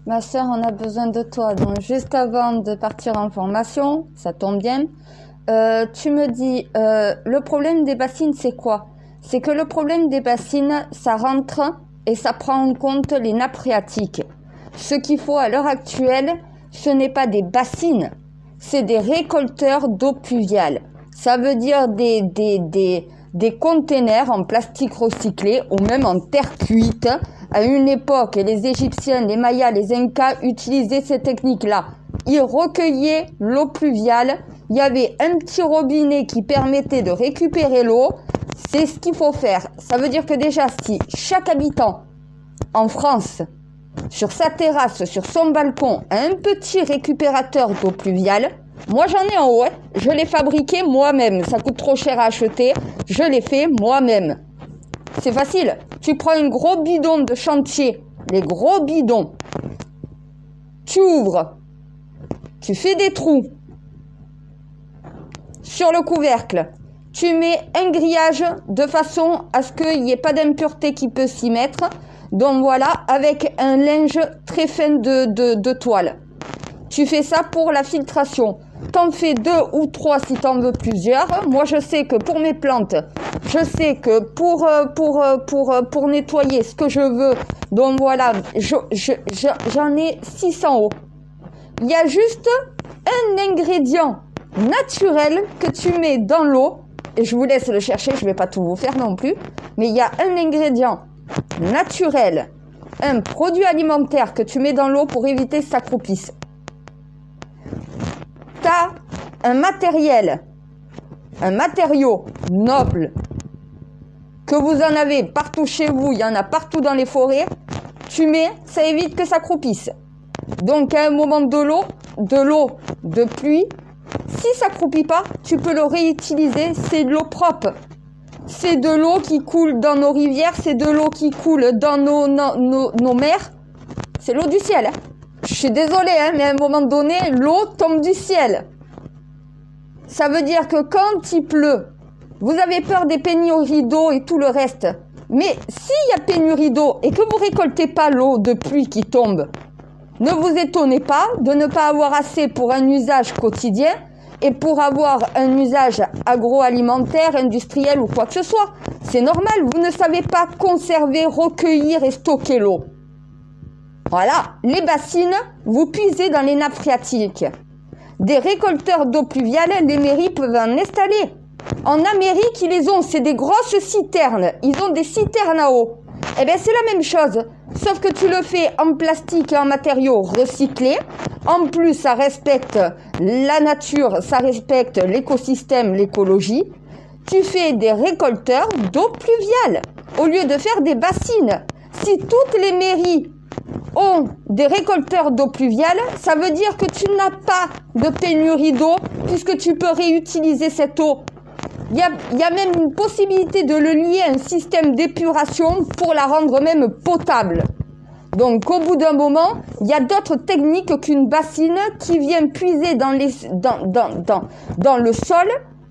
Ma sœur, on a besoin de toi. Donc, juste avant de partir en formation, ça tombe bien, tu me dis, le problème des bassines, c'est quoi? C'est que le problème des bassines, ça rentre et ça prend en compte les nappes phréatiques. Ce qu'il faut à l'heure actuelle, ce n'est pas des bassines, c'est des récolteurs d'eau pluviale. Ça veut dire des containers en plastique recyclé ou même en terre cuite. À une époque, les Égyptiens, les Mayas, les Incas utilisaient ces techniques-là. Ils recueillaient l'eau pluviale. Il y avait un petit robinet qui permettait de récupérer l'eau. C'est ce qu'il faut faire. Ça veut dire que déjà, si chaque habitant en France, sur sa terrasse, sur son balcon, a un petit récupérateur d'eau pluviale, moi j'en ai en haut, je l'ai fabriqué moi-même. Ça coûte trop cher à acheter, je l'ai fait moi-même. C'est facile. Tu prends un gros bidon de chantier, les gros bidons. Tu ouvres. Tu fais des trous sur le couvercle. Tu mets un grillage de façon à ce qu'il n'y ait pas d'impureté qui peut s'y mettre. Donc voilà, avec un linge très fin de toile. Tu fais ça pour la filtration. T'en fais 2 ou 3 si t'en veux plusieurs. Moi, je sais que pour mes plantes, je sais que pour nettoyer ce que je veux, donc voilà, j'en ai 600 eau. Il y a juste un ingrédient naturel que tu mets dans l'eau, et je vous laisse le chercher, je vais pas tout vous faire non plus, mais il y a un ingrédient naturel, un produit alimentaire que tu mets dans l'eau pour éviter que ça croupisse. T'as un matériau noble, que vous en avez partout chez vous, il y en a partout dans les forêts, tu mets, ça évite que ça croupisse. Donc à un moment de l'eau de pluie, si ça croupit pas, tu peux le réutiliser, c'est de l'eau propre. C'est de l'eau qui coule dans nos rivières, c'est de l'eau qui coule dans nos mers. C'est l'eau du ciel. Je suis désolée, mais à un moment donné, l'eau tombe du ciel. Ça veut dire que quand il pleut, vous avez peur des pénuries d'eau et tout le reste. Mais s'il y a pénurie d'eau et que vous récoltez pas l'eau de pluie qui tombe, ne vous étonnez pas de ne pas avoir assez pour un usage quotidien et pour avoir un usage agroalimentaire, industriel ou quoi que ce soit. C'est normal, vous ne savez pas conserver, recueillir et stocker l'eau. Voilà, les bassines, vous puisez dans les nappes phréatiques. Des récolteurs d'eau pluviale, les mairies peuvent en installer. En Amérique, ils les ont, c'est des grosses citernes. Ils ont des citernes à eau. Eh bien, c'est la même chose, sauf que tu le fais en plastique et en matériaux recyclés. En plus, ça respecte la nature, ça respecte l'écosystème, l'écologie. Tu fais des récolteurs d'eau pluviale au lieu de faire des bassines. Si toutes les mairies ont des récolteurs d'eau pluviale, ça veut dire que tu n'as pas de pénurie d'eau puisque tu peux réutiliser cette eau. Il y a même une possibilité de le lier à un système d'épuration pour la rendre même potable. Donc au bout d'un moment, il y a d'autres techniques qu'une bassine qui vient puiser dans le sol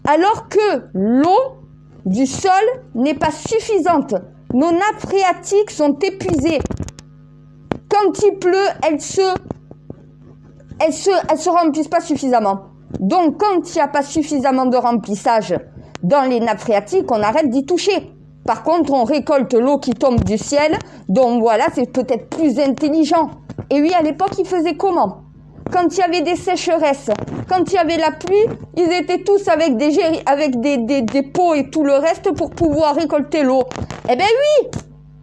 alors que l'eau du sol n'est pas suffisante. Nos nappes phréatiques sont épuisées. Quand il pleut, elles se remplissent pas suffisamment. Donc quand il n'y a pas suffisamment de remplissage dans les nappes phréatiques, on arrête d'y toucher. Par contre, on récolte l'eau qui tombe du ciel, donc voilà, c'est peut-être plus intelligent. Et oui, à l'époque, ils faisaient comment? Quand il y avait des sécheresses, quand il y avait la pluie, ils étaient tous avec des pots et tout le reste pour pouvoir récolter l'eau. Eh ben oui,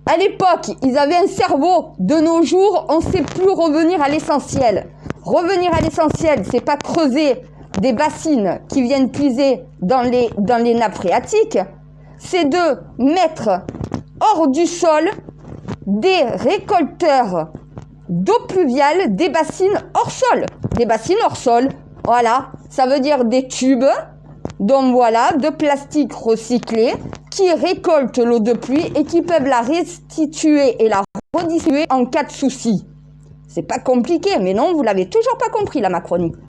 à l'époque, ils avaient un cerveau. De nos jours, on ne sait plus revenir à l'essentiel. Revenir à l'essentiel, c'est pas creuser des bassines qui viennent puiser dans les nappes phréatiques, c'est de mettre hors du sol des récolteurs d'eau pluviale, des bassines hors sol. Des bassines hors sol, voilà, ça veut dire des tubes, donc voilà, de plastique recyclé qui récoltent l'eau de pluie et qui peuvent la restituer et la redistribuer en cas de souci. C'est pas compliqué, mais non, vous l'avez toujours pas compris la Macronie.